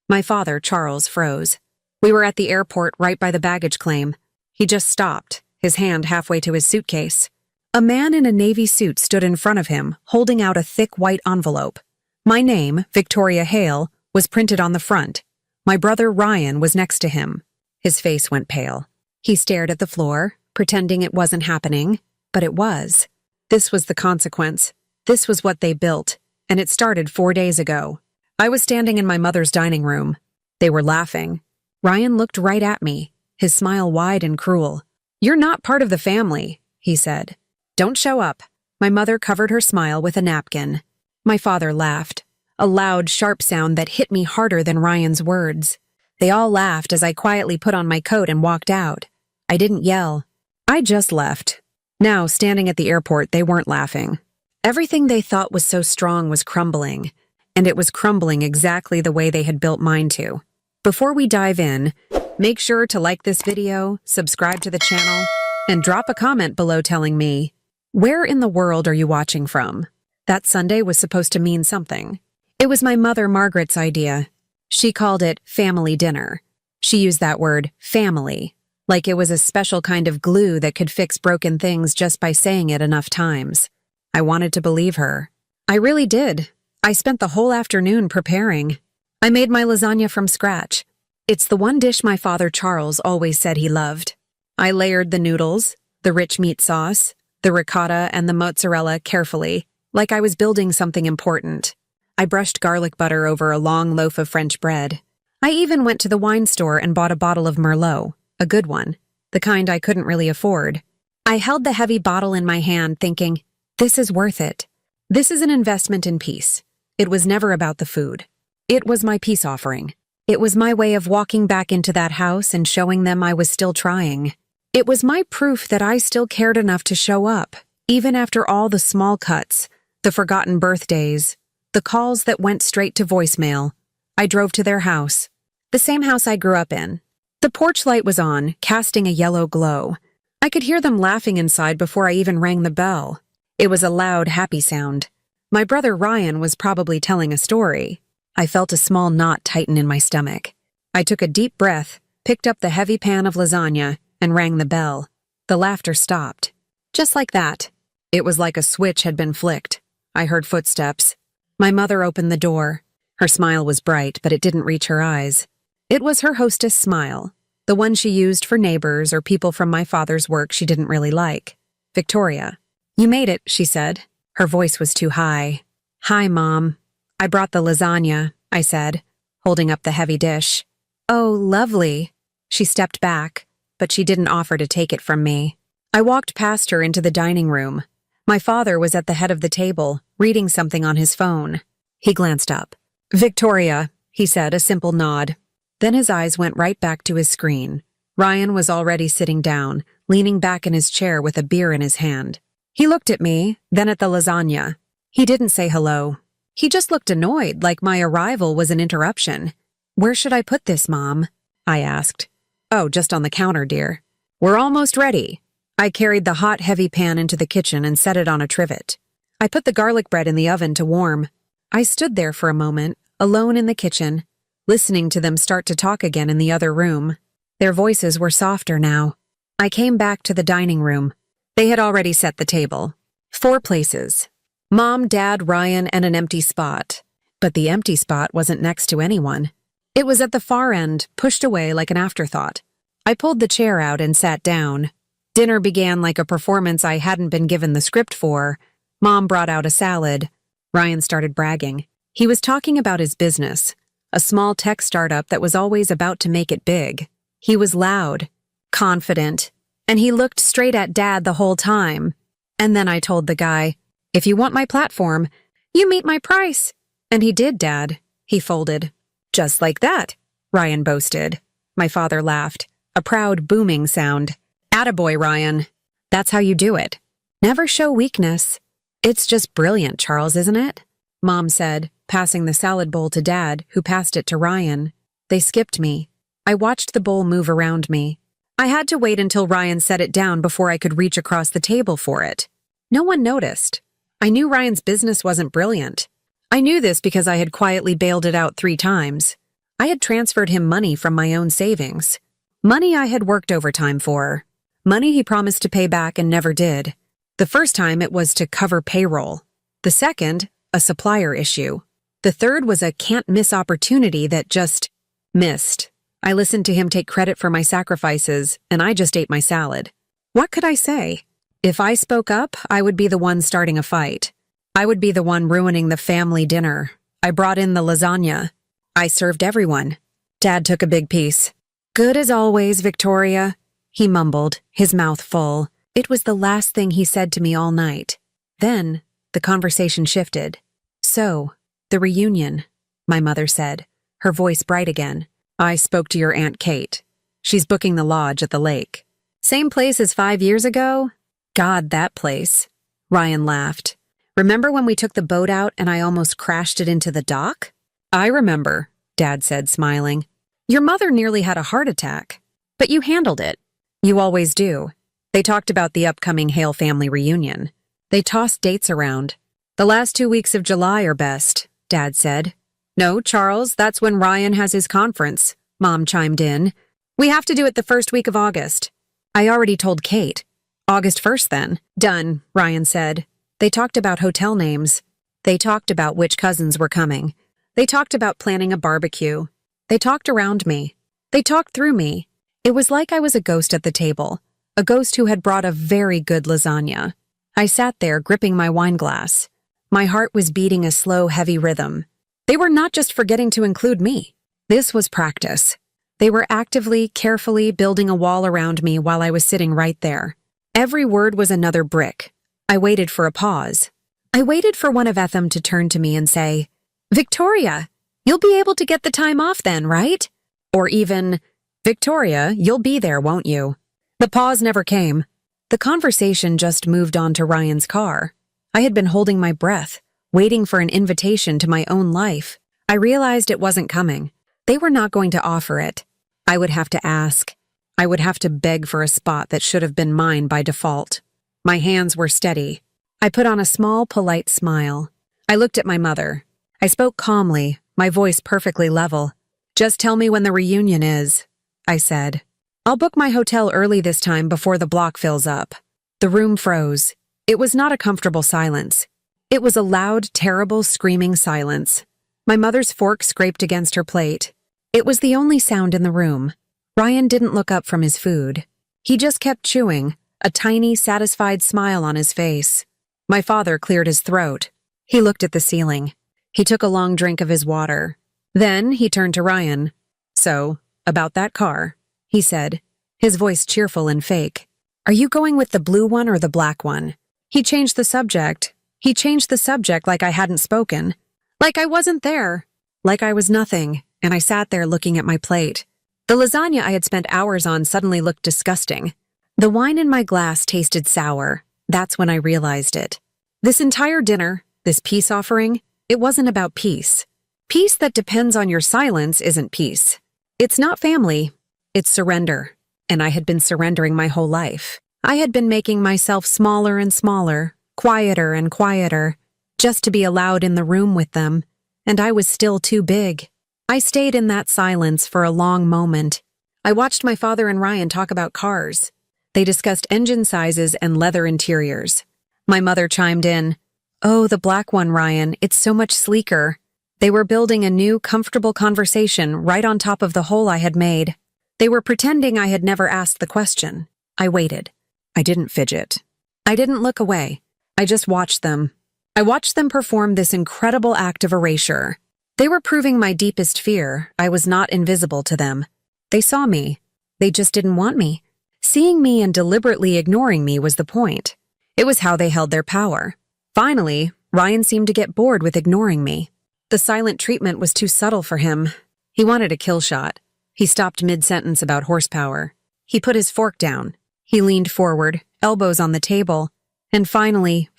My father, Charles, froze. We were at the airport right by the baggage claim. He just stopped, his hand halfway to his suitcase. A man in a navy suit stood in front of him, holding out a thick white envelope. My name, Victoria Hale, was printed on the front. My brother Ryan was next to him. His face went pale. He stared at the floor, pretending it wasn't happening, but it was. This was the consequence. This was what they built, and it started 4 days ago. I was standing in my mother's dining room. They were laughing. Ryan looked right at me, his smile wide and cruel. "You're not part of the family," he said. "Don't show up." My mother covered her smile with a napkin. My father laughed, a loud, sharp sound that hit me harder than Ryan's words. They all laughed as I quietly put on my coat and walked out. I didn't yell. I just left. Now, standing at the airport, they weren't laughing. Everything they thought was so strong was crumbling, and it was crumbling exactly the way they had built mine to. Before we dive in, make sure to like this video, subscribe to the channel, and drop a comment below telling me, where in the world are you watching from? That Sunday was supposed to mean something. It was my mother Margaret's idea. She called it family dinner. She used that word, family, like it was a special kind of glue that could fix broken things just by saying it enough times. I wanted to believe her. I really did. I spent the whole afternoon preparing. I made my lasagna from scratch. It's the one dish my father Charles always said he loved. I layered the noodles, the rich meat sauce, the ricotta, and the mozzarella carefully, like I was building something important. I brushed garlic butter over a long loaf of French bread. I even went to the wine store and bought a bottle of Merlot, a good one, the kind I couldn't really afford. I held the heavy bottle in my hand thinking, this is worth it. This is an investment in peace. It was never about the food. It was my peace offering. It was my way of walking back into that house and showing them I was still trying. It was my proof that I still cared enough to show up, even after all the small cuts, the forgotten birthdays, the calls that went straight to voicemail. I drove to their house, the same house I grew up in. The porch light was on, casting a yellow glow. I could hear them laughing inside before I even rang the bell. It was a loud, happy sound. My brother Ryan was probably telling a story. I felt a small knot tighten in my stomach. I took a deep breath, picked up the heavy pan of lasagna, and rang the bell. The laughter stopped. Just like that. It was like a switch had been flicked. I heard footsteps. My mother opened the door. Her smile was bright, but it didn't reach her eyes. It was her hostess smile, the one she used for neighbors or people from my father's work she didn't really like. "Victoria, you made it," she said. Her voice was too high. "Hi, Mom. I brought the lasagna," I said, holding up the heavy dish. "Oh, lovely." She stepped back, but she didn't offer to take it from me. I walked past her into the dining room. My father was at the head of the table, reading something on his phone. He glanced up. "Victoria," he said, a simple nod. Then his eyes went right back to his screen. Ryan was already sitting down, leaning back in his chair with a beer in his hand. He looked at me, then at the lasagna. He didn't say hello. He just looked annoyed, like my arrival was an interruption. "Where should I put this, Mom?" I asked. "Oh, just on the counter, dear." "We're almost ready." I carried the hot, heavy pan into the kitchen and set it on a trivet. I put the garlic bread in the oven to warm. I stood there for a moment, alone in the kitchen, listening to them start to talk again in the other room. Their voices were softer now. I came back to the dining room. They had already set the table. 4 places. Mom, Dad, Ryan, and an empty spot. But the empty spot wasn't next to anyone. It was at the far end, pushed away like an afterthought. I pulled the chair out and sat down. Dinner began like a performance I hadn't been given the script for. Mom brought out a salad. Ryan started bragging. He was talking about his business, a small tech startup that was always about to make it big. He was loud, confident, and he looked straight at Dad the whole time. And then I told the guy, "If you want my platform, you meet my price." "And he did, Dad." He folded. "Just like that," Ryan boasted. My father laughed, a proud, booming sound. "Attaboy, Ryan. That's how you do it. Never show weakness." "It's just brilliant, Charles, isn't it?" Mom said, passing the salad bowl to Dad, who passed it to Ryan. They skipped me. I watched the bowl move around me. I had to wait until Ryan set it down before I could reach across the table for it. No one noticed. I knew Ryan's business wasn't brilliant. I knew this because I had quietly bailed it out 3 times. I had transferred him money from my own savings. Money I had worked overtime for. Money he promised to pay back and never did. The first time it was to cover payroll. The second, a supplier issue. The third was a can't-miss opportunity that just missed. I listened to him take credit for my sacrifices, and I just ate my salad. What could I say? If I spoke up, I would be the one starting a fight. I would be the one ruining the family dinner. I brought in the lasagna. I served everyone. Dad took a big piece. "Good as always, Victoria," he mumbled, his mouth full. It was the last thing he said to me all night. Then, the conversation shifted. "So, the reunion," my mother said, her voice bright again. "I spoke to your Aunt Kate. She's booking the lodge at the lake." "Same place as 5 years ago?" "God, that place." Ryan laughed. "Remember when we took the boat out and I almost crashed it into the dock?" "I remember," Dad said, smiling. "Your mother nearly had a heart attack. But you handled it. You always do." They talked about the upcoming Hale family reunion. They tossed dates around. "The last 2 weeks of July are best," Dad said. "No, Charles, that's when Ryan has his conference," Mom chimed in. "We have to do it the first week of August." "I already told Kate." "August 1st, then." "Done," Ryan said. They talked about hotel names. They talked about which cousins were coming. They talked about planning a barbecue. They talked around me. They talked through me. It was like I was a ghost at the table, a ghost who had brought a very good lasagna. I sat there gripping my wine glass. My heart was beating a slow, heavy rhythm. They were not just forgetting to include me. This was practice. They were actively, carefully building a wall around me while I was sitting right there. Every word was another brick. I waited for a pause. I waited for one of them to turn to me and say, "Victoria, you'll be able to get the time off then, right?" Or even, "Victoria, you'll be there, won't you?" The pause never came. The conversation just moved on to Ryan's car. I had been holding my breath, waiting for an invitation to my own life. I realized it wasn't coming. They were not going to offer it. I would have to ask. I would have to beg for a spot that should have been mine by default. My hands were steady. I put on a small, polite smile. I looked at my mother. I spoke calmly, my voice perfectly level. "Just tell me when the reunion is," I said. "I'll book my hotel early this time before the block fills up." The room froze. It was not a comfortable silence. It was a loud, terrible, screaming silence. My mother's fork scraped against her plate. It was the only sound in the room. Ryan didn't look up from his food. He just kept chewing, a tiny, satisfied smile on his face. My father cleared his throat. He looked at the ceiling. He took a long drink of his water. Then he turned to Ryan. "So, about that car," he said, his voice cheerful and fake. "Are you going with the blue one or the black one?" He changed the subject. He changed the subject like I hadn't spoken. Like I wasn't there. Like I was nothing, and I sat there looking at my plate. The lasagna I had spent hours on suddenly looked disgusting. The wine in my glass tasted sour. That's when I realized it. This entire dinner, this peace offering, it wasn't about peace. Peace that depends on your silence isn't peace. It's not family. It's surrender. And I had been surrendering my whole life. I had been making myself smaller and smaller, quieter and quieter, just to be allowed in the room with them. And I was still too big. I stayed in that silence for a long moment. I watched my father and Ryan talk about cars. They discussed engine sizes and leather interiors. My mother chimed in, "Oh, the black one, Ryan, it's so much sleeker." They were building a new, comfortable conversation right on top of the hole I had made. They were pretending I had never asked the question. I waited. I didn't fidget. I didn't look away. I just watched them. I watched them perform this incredible act of erasure. They were proving my deepest fear. I was not invisible to them. They saw me. They just didn't want me. Seeing me and deliberately ignoring me was the point. It was how they held their power. Finally, Ryan seemed to get bored with ignoring me. The silent treatment was too subtle for him. He wanted a kill shot. He stopped mid-sentence about horsepower. He put his fork down. He leaned forward, elbows on the table, and finally,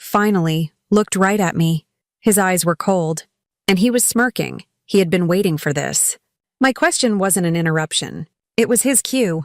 looked right at me. His eyes were cold, and he was smirking. He had been waiting for this. My question wasn't an interruption. It was his cue.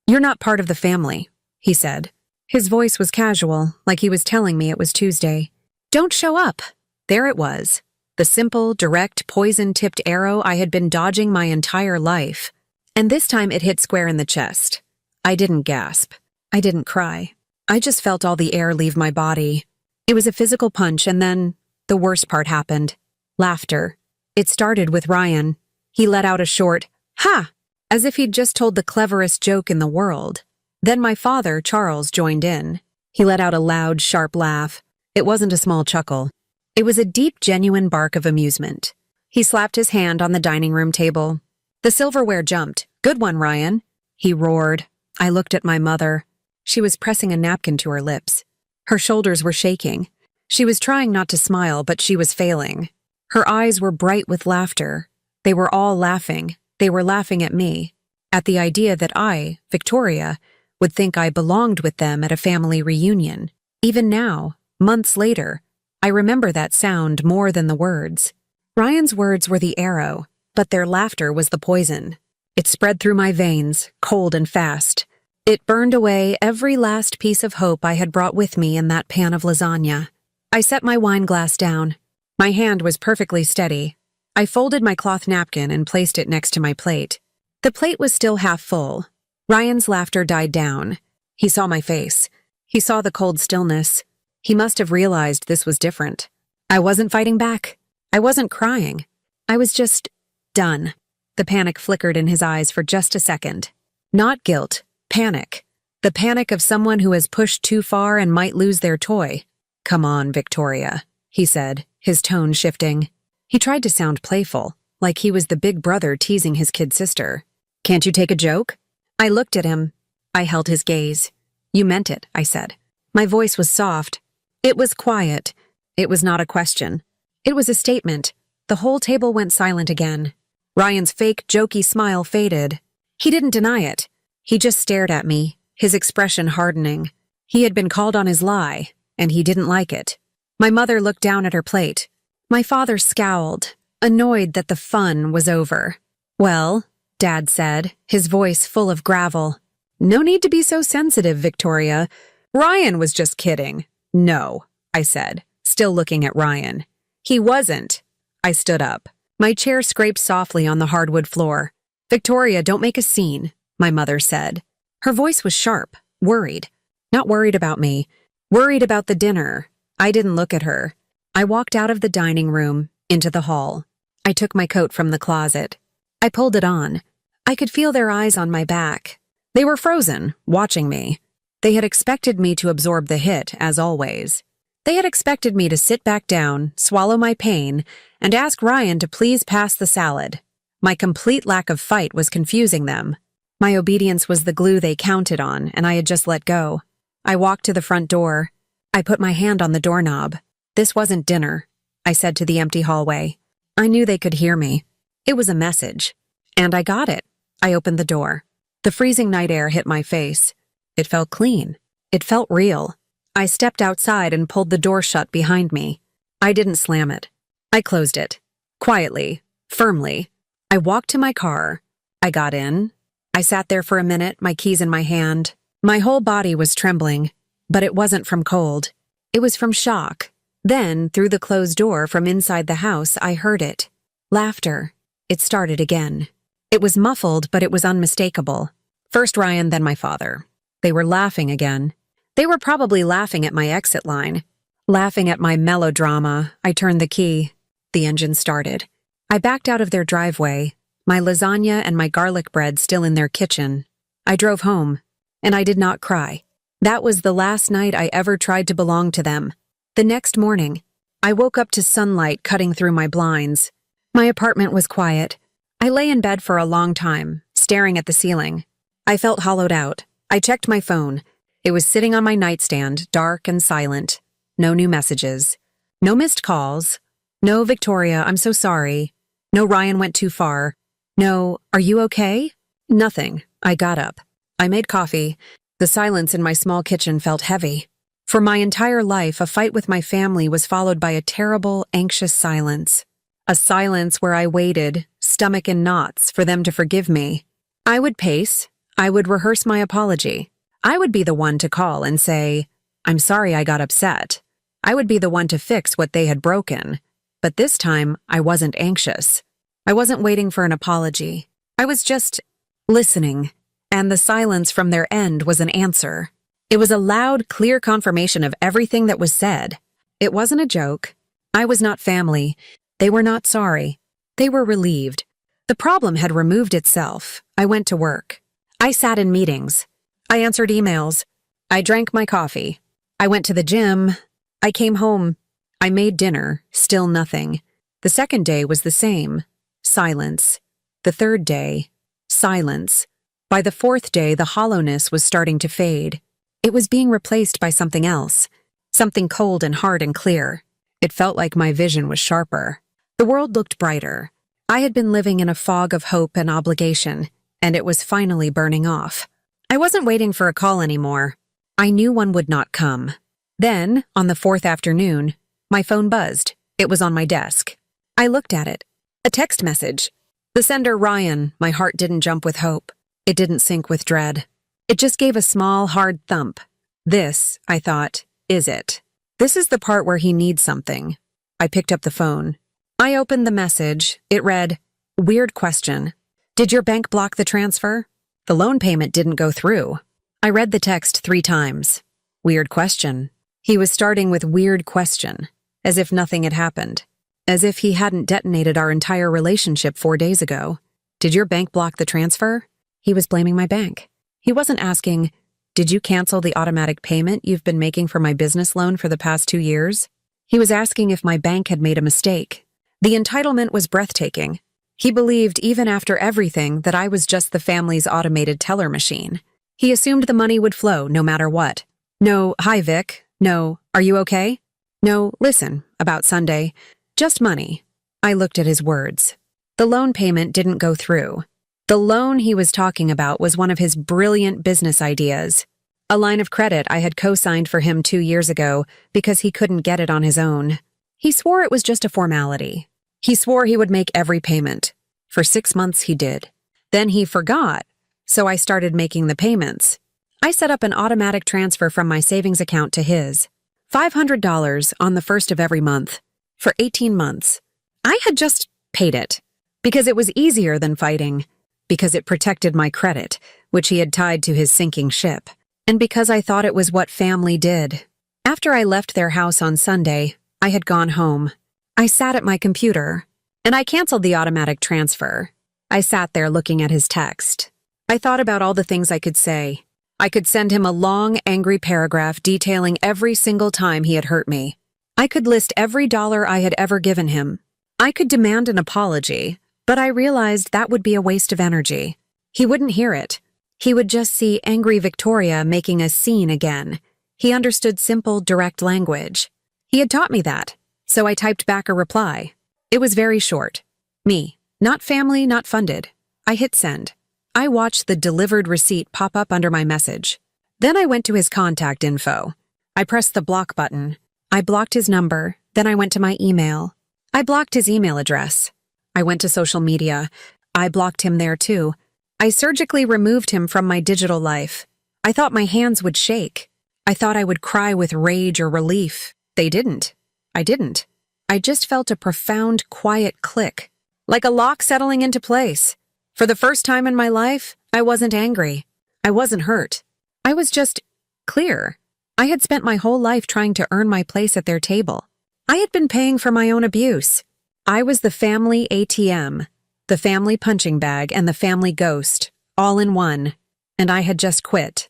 "You're not part of the family," he said. His voice was casual, like he was telling me it was Tuesday. "Don't show up." There it was. The simple, direct, poison-tipped arrow I had been dodging my entire life. And this time it hit square in the chest. I didn't gasp. I didn't cry. I just felt all the air leave my body. It was a physical punch, and then the worst part happened. Laughter. It started with Ryan. He let out a short, "Ha!" as if he'd just told the cleverest joke in the world. Then my father, Charles, joined in. He let out a loud, sharp laugh. It wasn't a small chuckle. It was a deep, genuine bark of amusement. He slapped his hand on the dining room table. The silverware jumped. "Good one, Ryan," he roared. I looked at my mother. She was pressing a napkin to her lips. Her shoulders were shaking. She was trying not to smile, but she was failing. Her eyes were bright with laughter. They were all laughing. They were laughing at me, at the idea that I, Victoria, would think I belonged with them at a family reunion. Even now, months later, I remember that sound more than the words. Ryan's words were the arrow, but their laughter was the poison. It spread through my veins, cold and fast. It burned away every last piece of hope I had brought with me in that pan of lasagna. I set my wine glass down. My hand was perfectly steady. I folded my cloth napkin and placed it next to my plate. The plate was still half full. Ryan's laughter died down. He saw my face. He saw the cold stillness. He must have realized this was different. I wasn't fighting back. I wasn't crying. I was just done. The panic flickered in his eyes for just a second. Not guilt, panic. The panic of someone who has pushed too far and might lose their toy. "Come on, Victoria," he said, his tone shifting. He tried to sound playful, like he was the big brother teasing his kid sister. "Can't you take a joke?" I looked at him. I held his gaze. "You meant it," I said. My voice was soft. It was quiet. It was not a question. It was a statement. The whole table went silent again. Ryan's fake, jokey smile faded. He didn't deny it. He just stared at me, his expression hardening. He had been called on his lie, and he didn't like it. My mother looked down at her plate. My father scowled, annoyed that the fun was over. "Well," Dad said, his voice full of gravel. "No need to be so sensitive, Victoria. Ryan was just kidding." "No," I said, still looking at Ryan. "He wasn't." I stood up. My chair scraped softly on the hardwood floor. "Victoria, don't make a scene," my mother said. Her voice was sharp, worried. Not worried about me, worried about the dinner. I didn't look at her. I walked out of the dining room, into the hall. I took my coat from the closet. I pulled it on. I could feel their eyes on my back. They were frozen, watching me. They had expected me to absorb the hit, as always. They had expected me to sit back down, swallow my pain, and ask Ryan to please pass the salad. My complete lack of fight was confusing them. My obedience was the glue they counted on, and I had just let go. I walked to the front door. I put my hand on the doorknob. "This wasn't dinner," I said to the empty hallway. I knew they could hear me. It was a message. And I got it. I opened the door. The freezing night air hit my face. It felt clean. It felt real. I stepped outside and pulled the door shut behind me. I didn't slam it. I closed it. Quietly, firmly. I walked to my car. I got in. I sat there for a minute, my keys in my hand. My whole body was trembling, but it wasn't from cold. It was from shock. Then, through the closed door from inside the house, I heard it. Laughter. It started again. It was muffled, but it was unmistakable. First Ryan, then my father. They were laughing again. They were probably laughing at my exit line. Laughing at my melodrama. I turned the key. The engine started. I backed out of their driveway, my lasagna and my garlic bread still in their kitchen. I drove home, and I did not cry. That was the last night I ever tried to belong to them. The next morning, I woke up to sunlight cutting through my blinds. My apartment was quiet. I lay in bed for a long time, staring at the ceiling. I felt hollowed out. I checked my phone. It was sitting on my nightstand, dark and silent. No new messages. No missed calls. No, Victoria, I'm so sorry. No, Ryan went too far. No, are you okay? Nothing. I got up. I made coffee. The silence in my small kitchen felt heavy. For my entire life, a fight with my family was followed by a terrible, anxious silence. A silence where I waited, stomach in knots, for them to forgive me. I would pace. I would rehearse my apology. I would be the one to call and say, "I'm sorry I got upset." I would be the one to fix what they had broken. But this time, I wasn't anxious. I wasn't waiting for an apology. I was just listening, and the silence from their end was an answer. It was a loud, clear confirmation of everything that was said. It wasn't a joke. I was not family. They were not sorry. They were relieved. The problem had removed itself. I went to work. I sat in meetings. I answered emails. I drank my coffee. I went to the gym. I came home. I made dinner. Still nothing. The second day was the same. Silence. The third day. Silence. By the fourth day, the hollowness was starting to fade. It was being replaced by something else. Something cold and hard and clear. It felt like my vision was sharper. The world looked brighter. I had been living in a fog of hope and obligation, and it was finally burning off. I wasn't waiting for a call anymore. I knew one would not come. Then, on the fourth afternoon, my phone buzzed. It was on my desk. I looked at it. A text message. The sender, Ryan. My heart didn't jump with hope. It didn't sink with dread. It just gave a small, hard thump. This, I thought, is it. This is the part where he needs something. I picked up the phone. I opened the message. It read, "Weird question. Did your bank block the transfer? The loan payment didn't go through." I read the text 3 times. Weird question. He was starting with weird question, as if nothing had happened. As if he hadn't detonated our entire relationship 4 days ago. Did your bank block the transfer? He was blaming my bank. He wasn't asking, did you cancel the automatic payment you've been making for my business loan for the past 2 years? He was asking if my bank had made a mistake. The entitlement was breathtaking. He believed, even after everything, that I was just the family's automated teller machine. He assumed the money would flow no matter what. No, hi Vic. No, are you okay? No, listen, about Sunday. Just money. I looked at his words. The loan payment didn't go through. The loan he was talking about was one of his brilliant business ideas. A line of credit I had co-signed for him 2 years ago because he couldn't get it on his own. He swore it was just a formality. He swore he would make every payment. For 6 months he did. Then he forgot, so I started making the payments. I set up an automatic transfer from my savings account to his. $500 on the first of every month. For 18 months. I had just paid it. Because it was easier than fighting. Because it protected my credit, which he had tied to his sinking ship. And because I thought it was what family did. After I left their house on Sunday, I had gone home. I sat at my computer, and I canceled the automatic transfer. I sat there looking at his text. I thought about all the things I could say. I could send him a long, angry paragraph detailing every single time he had hurt me. I could list every dollar I had ever given him. I could demand an apology, but I realized that would be a waste of energy. He wouldn't hear it. He would just see angry Victoria making a scene again. He understood simple, direct language. He had taught me that, so I typed back a reply. It was very short. Me. Not family, not funded. I hit send. I watched the delivered receipt pop up under my message. Then I went to his contact info. I pressed the block button. I blocked his number. Then I went to my email. I blocked his email address. I went to social media. I blocked him there too. I surgically removed him from my digital life. I thought my hands would shake. I thought I would cry with rage or relief. They didn't. I didn't. I just felt a profound, quiet click, like a lock settling into place. For the first time in my life, I wasn't angry. I wasn't hurt. I was just clear. I had spent my whole life trying to earn my place at their table. I had been paying for my own abuse. I was the family ATM, the family punching bag, and the family ghost, all in one, and I had just quit.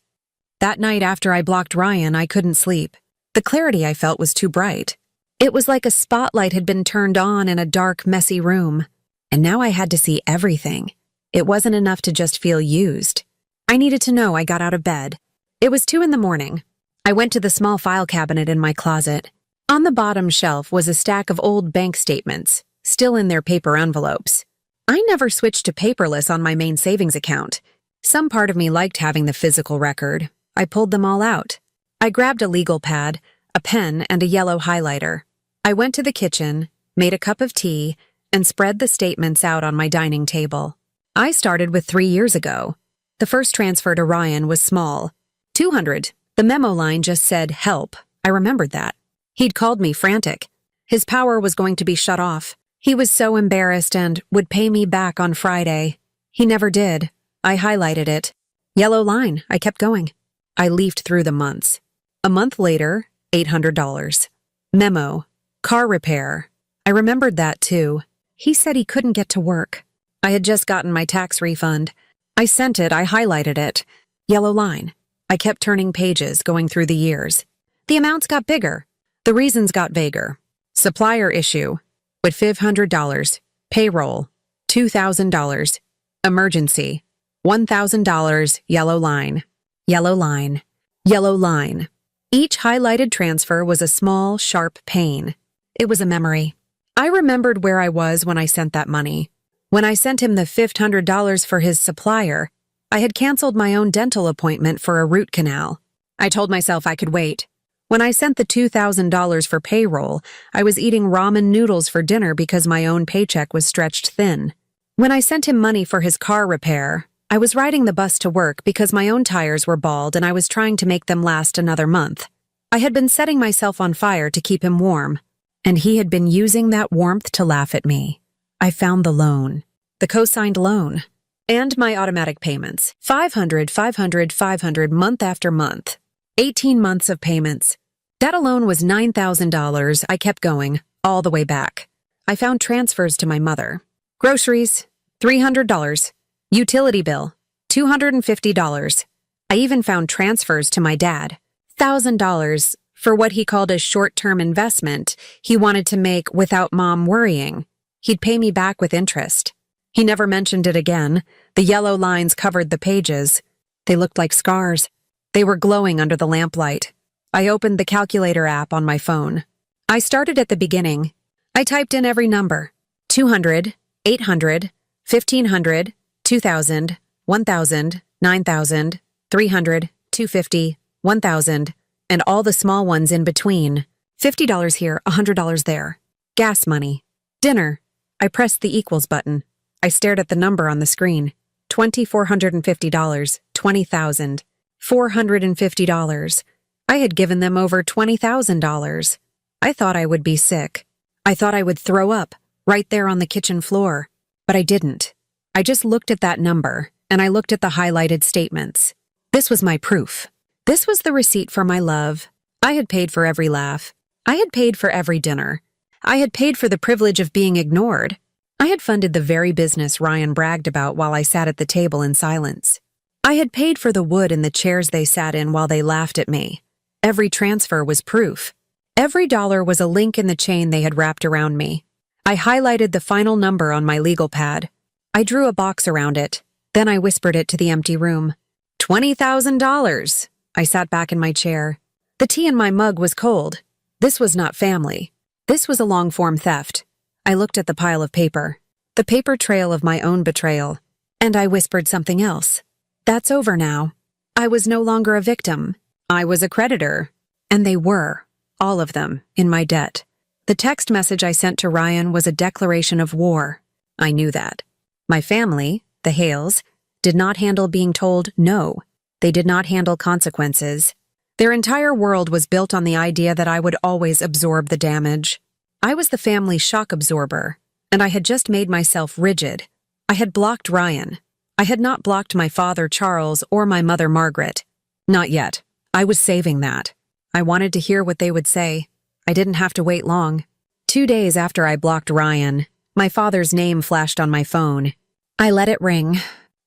That night after I blocked Ryan, I couldn't sleep. The clarity I felt was too bright. It was like a spotlight had been turned on in a dark, messy room, and now I had to see everything. It wasn't enough to just feel used. I needed to know. I got out of bed. It was 2 a.m. I went to the small file cabinet in my closet. On the bottom shelf was a stack of old bank statements, still in their paper envelopes. I never switched to paperless on my main savings account. Some part of me liked having the physical record. I pulled them all out. I grabbed a legal pad, a pen, and a yellow highlighter. I went to the kitchen, made a cup of tea, and spread the statements out on my dining table. I started with 3 years ago. The first transfer to Ryan was small. $200. The memo line just said, help. I remembered that. He'd called me frantic. His power was going to be shut off. He was so embarrassed and would pay me back on Friday. He never did. I highlighted it. Yellow line. I kept going. I leafed through the months. A month later, $800. Memo. Car repair. I remembered that too. He said he couldn't get to work. I had just gotten my tax refund. I sent it. I highlighted it. Yellow line. I kept turning pages, going through the years. The amounts got bigger. The reasons got vaguer. Supplier issue. With $500. Payroll. $2,000. Emergency. $1,000. Yellow line. Yellow line. Yellow line. Each highlighted transfer was a small, sharp pain. It was a memory. I remembered where I was when I sent that money. When I sent him the $500 for his supplier, I had canceled my own dental appointment for a root canal. I told myself I could wait. When I sent the $2,000 for payroll, I was eating ramen noodles for dinner because my own paycheck was stretched thin. When I sent him money for his car repair, I was riding the bus to work because my own tires were bald and I was trying to make them last another month. I had been setting myself on fire to keep him warm, and he had been using that warmth to laugh at me. I found the loan, the co-signed loan, and my automatic payments. $500 month after month. 18 months of payments. That alone was $9,000. I kept going, all the way back. I found transfers to my mother. Groceries, $300. Utility bill, $250. I even found transfers to my dad. $1,000 for what he called a short-term investment he wanted to make without Mom worrying. He'd pay me back with interest. He never mentioned it again. The yellow lines covered the pages. They looked like scars. They were glowing under the lamplight. I opened the calculator app on my phone. I started at the beginning. I typed in every number. 200, 800, 1,500, 2,000, 1,000, 9,000, 300, 250, 1,000, and all the small ones in between. $50 here, $100 there. Gas money. Dinner. I pressed the equals button. I stared at the number on the screen. $2,450, 20,000. $450. I had given them over $20,000. I thought I would be sick. I thought I would throw up, right there on the kitchen floor. But I didn't. I just looked at that number, and I looked at the highlighted statements. This was my proof. This was the receipt for my love. I had paid for every laugh. I had paid for every dinner. I had paid for the privilege of being ignored. I had funded the very business Ryan bragged about while I sat at the table in silence. I had paid for the wood in the chairs they sat in while they laughed at me. Every transfer was proof. Every dollar was a link in the chain they had wrapped around me. I highlighted the final number on my legal pad. I drew a box around it. Then I whispered it to the empty room. $20,000. I sat back in my chair. The tea in my mug was cold. This was not family. This was a long-form theft. I looked at the pile of paper, the paper trail of my own betrayal, and I whispered something else. That's over now. I was no longer a victim. I was a creditor. And they were, all of them, in my debt. The text message I sent to Ryan was a declaration of war. I knew that. My family, the Hales, did not handle being told no. They did not handle consequences. Their entire world was built on the idea that I would always absorb the damage. I was the family shock absorber, and I had just made myself rigid. I had blocked Ryan. I had not blocked my father, Charles, or my mother, Margaret. Not yet. I was saving that. I wanted to hear what they would say. I didn't have to wait long. 2 days after I blocked Ryan, my father's name flashed on my phone. I let it ring.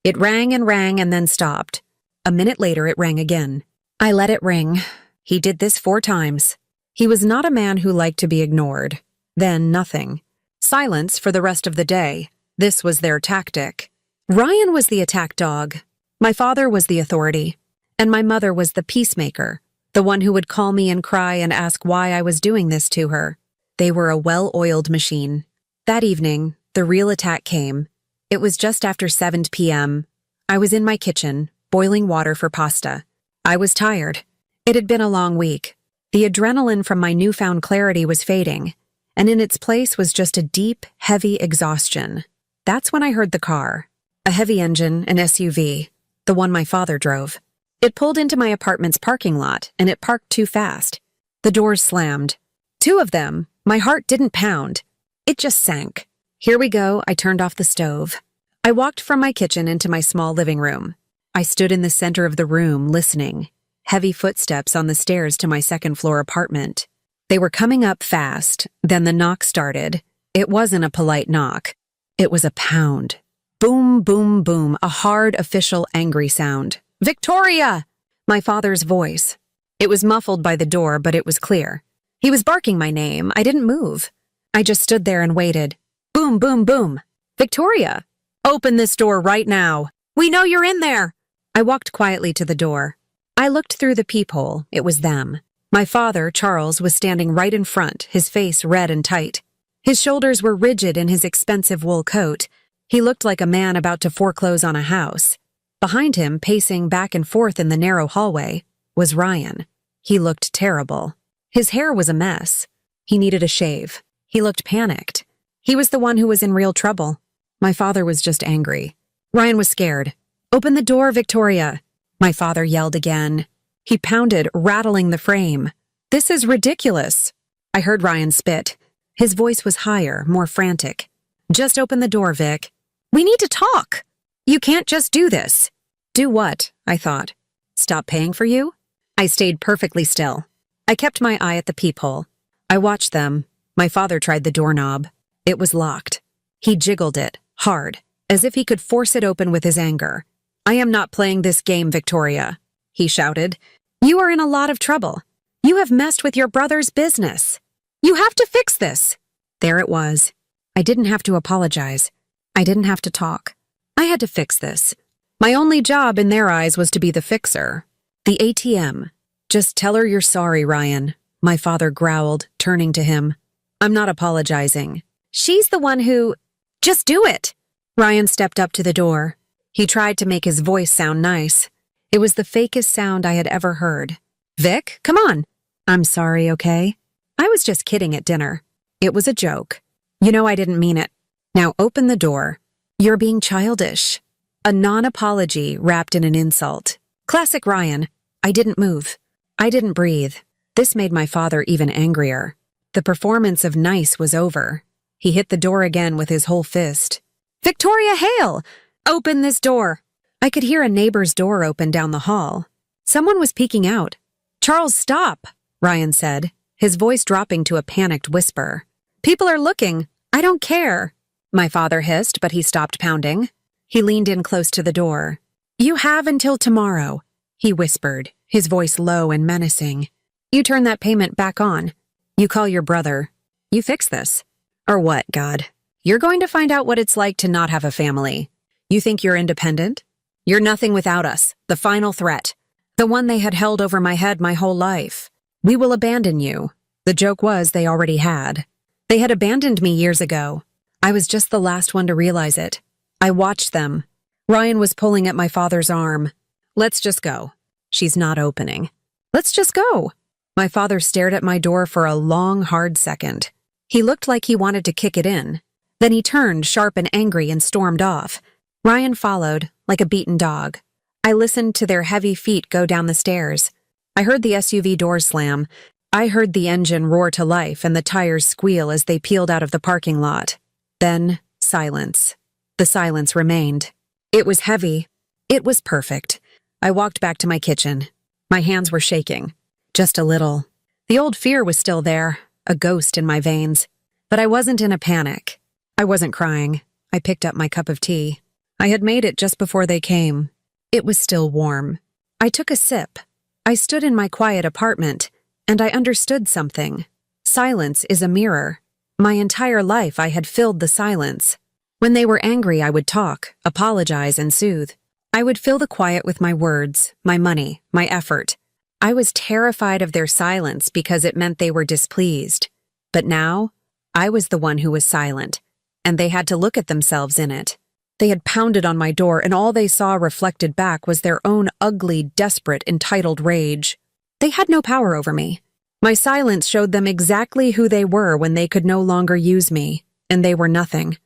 It rang and then stopped. A minute later, it rang again. I let it ring. He did this 4 times. He was not a man who liked to be ignored. Then nothing. Silence for the rest of the day. This was their tactic. Ryan was the attack dog. My father was the authority. And my mother was the peacemaker, the one who would call me and cry and ask why I was doing this to her. They were a well-oiled machine. That evening, the real attack came. It was just after 7 p.m. I was in my kitchen, boiling water for pasta. I was tired. It had been a long week. The adrenaline from my newfound clarity was fading, and in its place was just a deep, heavy exhaustion. That's when I heard the car. A heavy engine, an SUV, the one my father drove. It pulled into my apartment's parking lot, and it parked too fast. The doors slammed. 2 of them, My heart didn't pound. It just sank. Here we go, I turned off the stove. I walked from my kitchen into my small living room. I stood in the center of the room, listening. Heavy footsteps on the stairs to my second-floor apartment. They were coming up fast, then the knock started. It wasn't a polite knock. It was a pound. Boom, boom, boom, a hard, official, angry sound. "Victoria!" My father's voice. It was muffled by the door, but it was clear. He was barking my name. I didn't move. I just stood there and waited. Boom, boom, boom. "Victoria! Open this door right now. We know you're in there." I walked quietly to the door. I looked through the peephole. It was them. My father, Charles, was standing right in front, his face red and tight. His shoulders were rigid in his expensive wool coat. He looked like a man about to foreclose on a house. Behind him, pacing back and forth in the narrow hallway, was Ryan. He looked terrible. His hair was a mess. He needed a shave. He looked panicked. He was the one who was in real trouble. My father was just angry. Ryan was scared. "Open the door, Victoria." My father yelled again. He pounded, rattling the frame. "This is ridiculous." I heard Ryan spit. His voice was higher, more frantic. "Just open the door, Vic. We need to talk. You can't just do this." "Do what?" I thought. "Stop paying for you?" I stayed perfectly still. I kept my eye at the peephole. I watched them. My father tried the doorknob. It was locked. He jiggled it, hard, as if he could force it open with his anger. "I am not playing this game, Victoria," he shouted. "You are in a lot of trouble. You have messed with your brother's business. You have to fix this." There it was. I didn't have to apologize. I didn't have to talk. I had to fix this. My only job in their eyes was to be the fixer. The ATM. "Just tell her you're sorry, Ryan," my father growled, turning to him. "I'm not apologizing. She's the one who—" "Just do it." Ryan stepped up to the door. He tried to make his voice sound nice. It was the fakest sound I had ever heard. "Vic, come on." "I'm sorry, okay? I was just kidding at dinner. It was a joke. You know I didn't mean it. Now open the door. You're being childish." A non-apology wrapped in an insult. Classic Ryan. I didn't move. I didn't breathe. This made my father even angrier. The performance of nice was over. He hit the door again with his whole fist. "Victoria Hale! Open this door!" I could hear a neighbor's door open down the hall. Someone was peeking out. "Charles, stop!" Ryan said, his voice dropping to a panicked whisper. "People are looking. I don't care." My father hissed, but he stopped pounding. He leaned in close to the door. "You have until tomorrow," he whispered, his voice low and menacing. "You turn that payment back on. You call your brother. You fix this. Or what, God? You're going to find out what it's like to not have a family. You think you're independent? You're nothing without us, the final threat. The one they had held over my head my whole life. We will abandon you." The joke was they already had. They had abandoned me years ago. I was just the last one to realize it. I watched them. Ryan was pulling at my father's arm. "Let's just go." "She's not opening." "Let's just go." My father stared at my door for a long, hard second. He looked like he wanted to kick it in. Then he turned, sharp and angry, and stormed off. Ryan followed, like a beaten dog. I listened to their heavy feet go down the stairs. I heard the SUV doors slam. I heard the engine roar to life and the tires squeal as they peeled out of the parking lot. Then, silence. The silence remained. It was heavy. It was perfect. I walked back to my kitchen. My hands were shaking. Just a little. The old fear was still there, a ghost in my veins. But I wasn't in a panic. I wasn't crying. I picked up my cup of tea. I had made it just before they came. It was still warm. I took a sip. I stood in my quiet apartment, and I understood something. Silence is a mirror. My entire life I had filled the silence. When they were angry, I would talk, apologize, and soothe. I would fill the quiet with my words, my money, my effort. I was terrified of their silence because it meant they were displeased. But now, I was the one who was silent, and they had to look at themselves in it. They had pounded on my door, and all they saw reflected back was their own ugly, desperate, entitled rage. They had no power over me. My silence showed them exactly who they were when they could no longer use me, and they were nothing.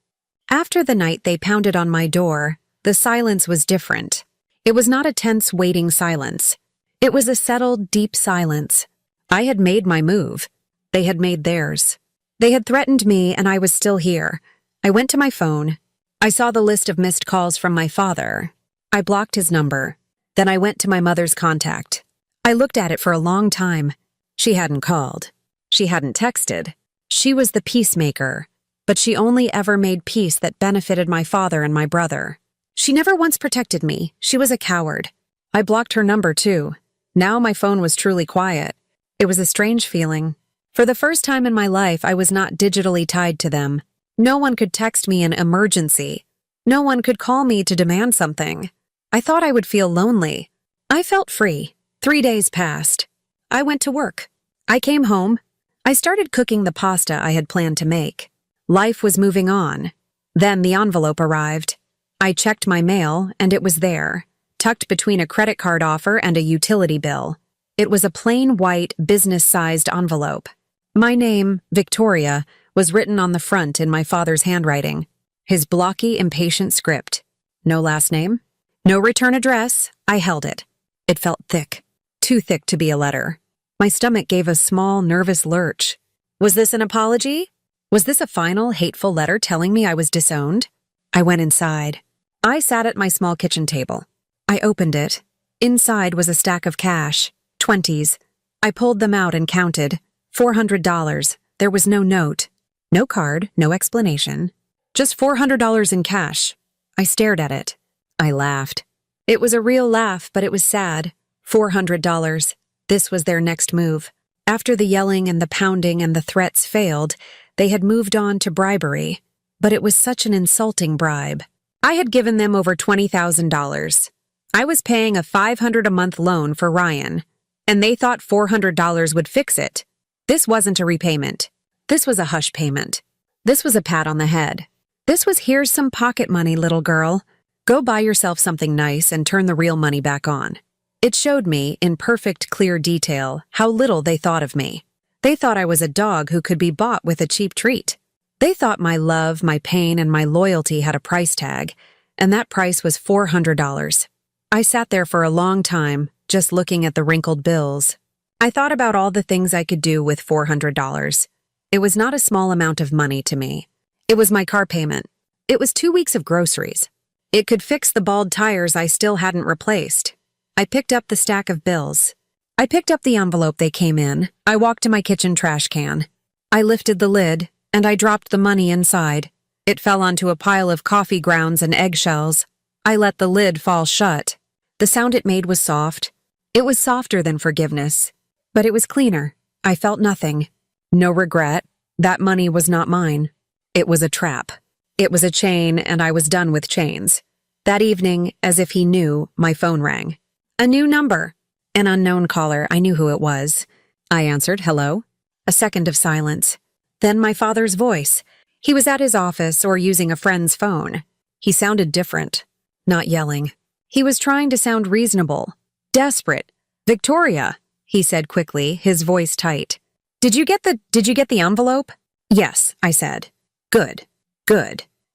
After the night they pounded on my door, the silence was different. It was not a tense, waiting silence. It was a settled, deep silence. I had made my move. They had made theirs. They had threatened me and I was still here. I went to my phone. I saw the list of missed calls from my father. I blocked his number. Then I went to my mother's contact. I looked at it for a long time. She hadn't called. She hadn't texted. She was the peacemaker, but she only ever made peace that benefited my father and my brother. She never once protected me. She was a coward. I blocked her number too. Now my phone was truly quiet. It was a strange feeling. For the first time in my life, I was not digitally tied to them. No one could text me an emergency. No one could call me to demand something. I thought I would feel lonely. I felt free. 3 days passed. I went to work. I came home. I started cooking the pasta I had planned to make. Life was moving on. Then the envelope arrived. I checked my mail, and it was there, tucked between a credit card offer and a utility bill. It was a plain white, business-sized envelope. My name, Victoria, was written on the front in my father's handwriting. His blocky, impatient script. No last name. No return address. I held it. It felt thick. Too thick to be a letter. My stomach gave a small, nervous lurch. Was this an apology? Was this a final, hateful letter telling me I was disowned? I went inside. I sat at my small kitchen table. I opened it. Inside was a stack of cash. 20s. I pulled them out and counted. $400. There was no note. No card, no explanation. Just $400 in cash. I stared at it. I laughed. It was a real laugh, but it was sad. $400. This was their next move. After the yelling and the pounding and the threats failed, they had moved on to bribery. But it was such an insulting bribe. I had given them over $20,000. I was paying a $500 a month loan for Ryan, and they thought $400 would fix it. This wasn't a repayment. This was a hush payment. This was a pat on the head. This was, here's some pocket money, little girl. Go buy yourself something nice and turn the real money back on. It showed me, in perfect, clear detail, how little they thought of me. They thought I was a dog who could be bought with a cheap treat. They thought my love, my pain, and my loyalty had a price tag, and that price was $400. I sat there for a long time, just looking at the wrinkled bills. I thought about all the things I could do with $400. It was not a small amount of money to me. It was my car payment. It was 2 weeks of groceries. It could fix the bald tires I still hadn't replaced. I picked up the stack of bills. I picked up the envelope they came in. I walked to my kitchen trash can. I lifted the lid, and I dropped the money inside. It fell onto a pile of coffee grounds and eggshells. I let the lid fall shut. The sound it made was soft. It was softer than forgiveness. But it was cleaner. I felt nothing. No regret. That money was not mine. It was a trap. It was a chain, and I was done with chains. That evening, as if he knew, my phone rang. A new number. An unknown caller. I knew who it was. I answered, hello. A second of silence. Then my father's voice. He was at his office or using a friend's phone. He sounded different. Not yelling. He was trying to sound reasonable. Desperate. Victoria, he said quickly, his voice tight. Did you get the envelope? Yes, I said. Good.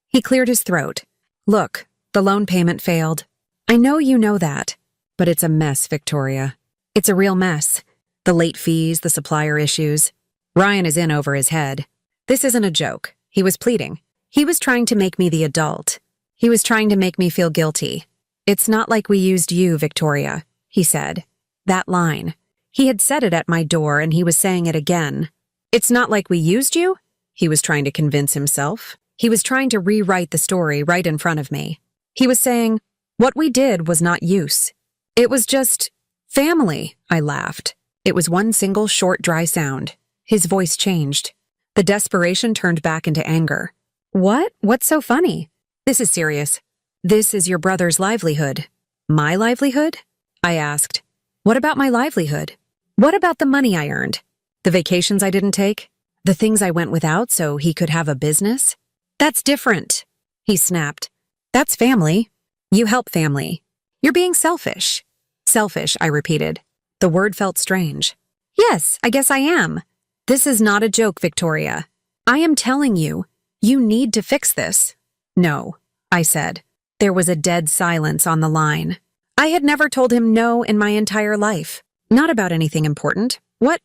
He cleared his throat. Look, the loan payment failed. I know you know that. But it's a mess, Victoria. It's a real mess. The late fees, the supplier issues. Ryan is in over his head. This isn't a joke. He was pleading. He was trying to make me the adult. He was trying to make me feel guilty. It's not like we used you, Victoria, he said. That line. He had said it at my door, and he was saying it again. It's not like we used you? He was trying to convince himself. He was trying to rewrite the story right in front of me. He was saying, what we did was not use. It was just family, I laughed. It was one single short, dry sound. His voice changed. The desperation turned back into anger. What? What's so funny? This is serious. This is your brother's livelihood. My livelihood? I asked. What about my livelihood? What about the money I earned? The vacations I didn't take? The things I went without so he could have a business? That's different, he snapped. That's family. You help family. You're being selfish. Selfish, I repeated. The word felt strange. Yes, I guess I am. This is not a joke, Victoria. I am telling you, you need to fix this. No, I said. There was a dead silence on the line. I had never told him no in my entire life. Not about anything important. What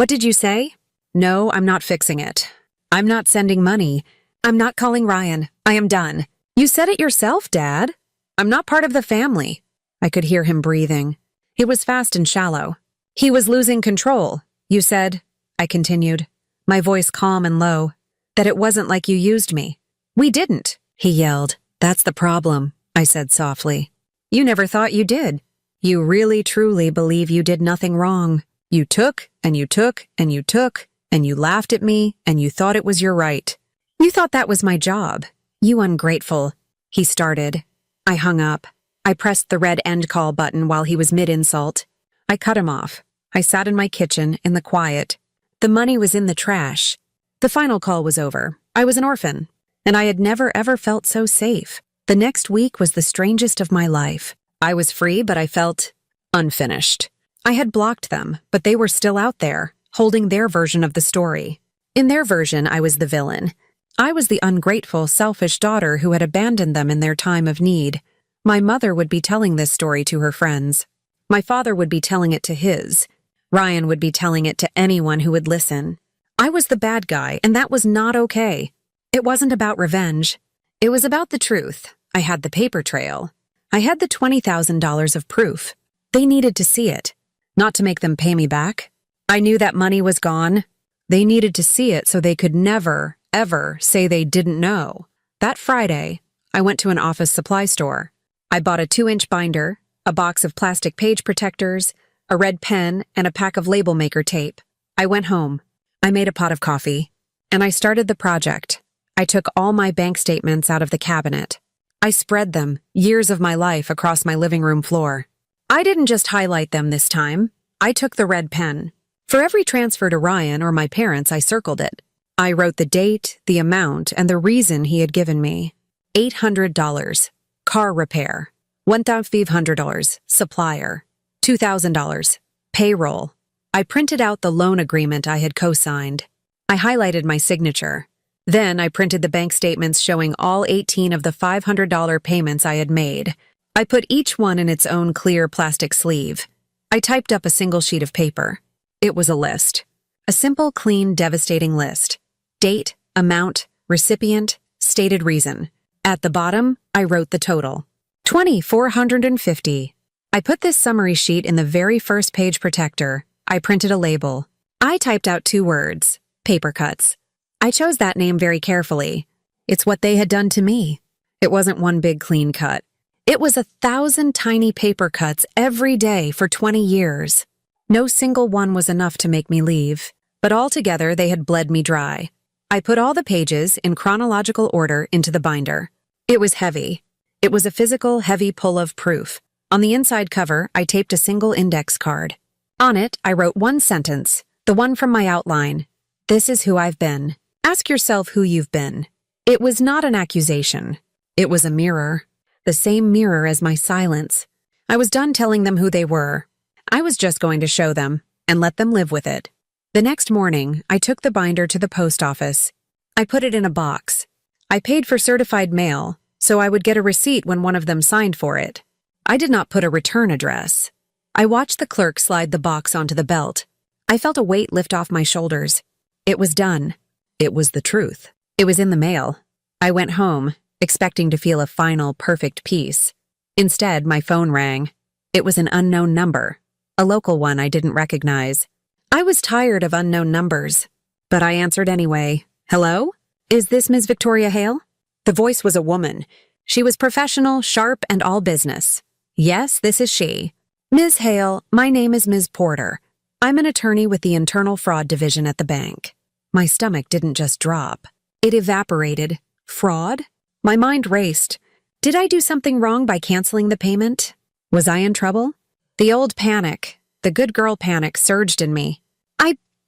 did you say? No, I'm not fixing it. I'm not sending money. I'm not calling Ryan. I am done. You said it yourself, Dad. I'm not part of the family. I could hear him breathing. It was fast and shallow. He was losing control. You said, I continued, my voice calm and low, that it wasn't like you used me. We didn't, he yelled. That's the problem, I said softly. You never thought you did. You really truly believe you did nothing wrong. You took, and you took, and you took, and you laughed at me, and you thought it was your right. You thought that was my job. You ungrateful. He started. I hung up. I pressed the red end call button while he was mid-insult. I cut him off. I sat in my kitchen, in the quiet. The money was in the trash. The final call was over. I was an orphan, and I had never ever felt so safe. The next week was the strangest of my life. I was free, but I felt unfinished. I had blocked them, but they were still out there, holding their version of the story. In their version, I was the villain. I was the ungrateful, selfish daughter who had abandoned them in their time of need. My mother would be telling this story to her friends. My father would be telling it to his. Ryan would be telling it to anyone who would listen. I was the bad guy, and that was not okay. It wasn't about revenge. It was about the truth. I had the paper trail. I had the $20,000 of proof. They needed to see it, not to make them pay me back. I knew that money was gone. They needed to see it so they could never, ever say they didn't know. That Friday, I went to an office supply store. I bought a 2-inch binder, a box of plastic page protectors, a red pen, and a pack of label maker tape. I went home. I made a pot of coffee, and I started the project. I took all my bank statements out of the cabinet. I spread them, years of my life, across my living room floor. I didn't just highlight them this time. I took the red pen. For every transfer to Ryan or my parents, I circled it. I wrote the date, the amount, and the reason he had given me. $800. Car repair. $1,500. Supplier. $2,000. Payroll. I printed out the loan agreement I had co-signed. I highlighted my signature. Then I printed the bank statements showing all 18 of the $500 payments I had made. I put each one in its own clear plastic sleeve. I typed up a single sheet of paper. It was a list. A simple, clean, devastating list. Date, amount, recipient, stated reason. At the bottom, I wrote the total. $2,450. I put this summary sheet in the very first page protector. I printed a label. I typed out 2 words, paper cuts. I chose that name very carefully. It's what they had done to me. It wasn't one big clean cut. It was 1,000 tiny paper cuts every day for 20 years. No single one was enough to make me leave, but altogether they had bled me dry. I put all the pages, in chronological order, into the binder. It was heavy. It was a physical, heavy pull of proof. On the inside cover, I taped a single index card. On it, I wrote one sentence, the one from my outline. This is who I've been. Ask yourself who you've been. It was not an accusation. It was a mirror. The same mirror as my silence. I was done telling them who they were. I was just going to show them and let them live with it. The next morning, I took the binder to the post office. I put it in a box. I paid for certified mail, so I would get a receipt when one of them signed for it. I did not put a return address. I watched the clerk slide the box onto the belt. I felt a weight lift off my shoulders. It was done. It was the truth. It was in the mail. I went home, expecting to feel a final, perfect peace. Instead, my phone rang. It was an unknown number, a local one I didn't recognize. I was tired of unknown numbers, but I answered anyway. Hello? Is this Ms. Victoria Hale? The voice was a woman. She was professional, sharp, and all business. Yes, this is she. Ms. Hale, my name is Ms. Porter. I'm an attorney with the Internal Fraud Division at the bank. My stomach didn't just drop. It evaporated. Fraud? My mind raced. Did I do something wrong by canceling the payment? Was I in trouble? The old panic, the good girl panic, surged in me.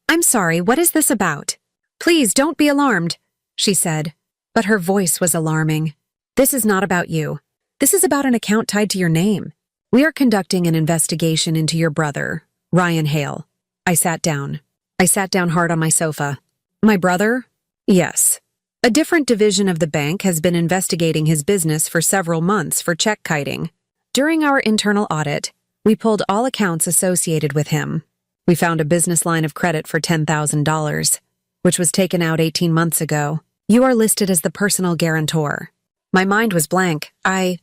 I'm sorry, what is this about? Please don't be alarmed, she said. But her voice was alarming. This is not about you. This is about an account tied to your name. We are conducting an investigation into your brother, Ryan Hale. I sat down. I sat down hard on my sofa. My brother? Yes. A different division of the bank has been investigating his business for several months for check kiting. During our internal audit, we pulled all accounts associated with him. We found a business line of credit for $10,000. which was taken out 18 months ago. You are listed as the personal guarantor. My mind was blank. I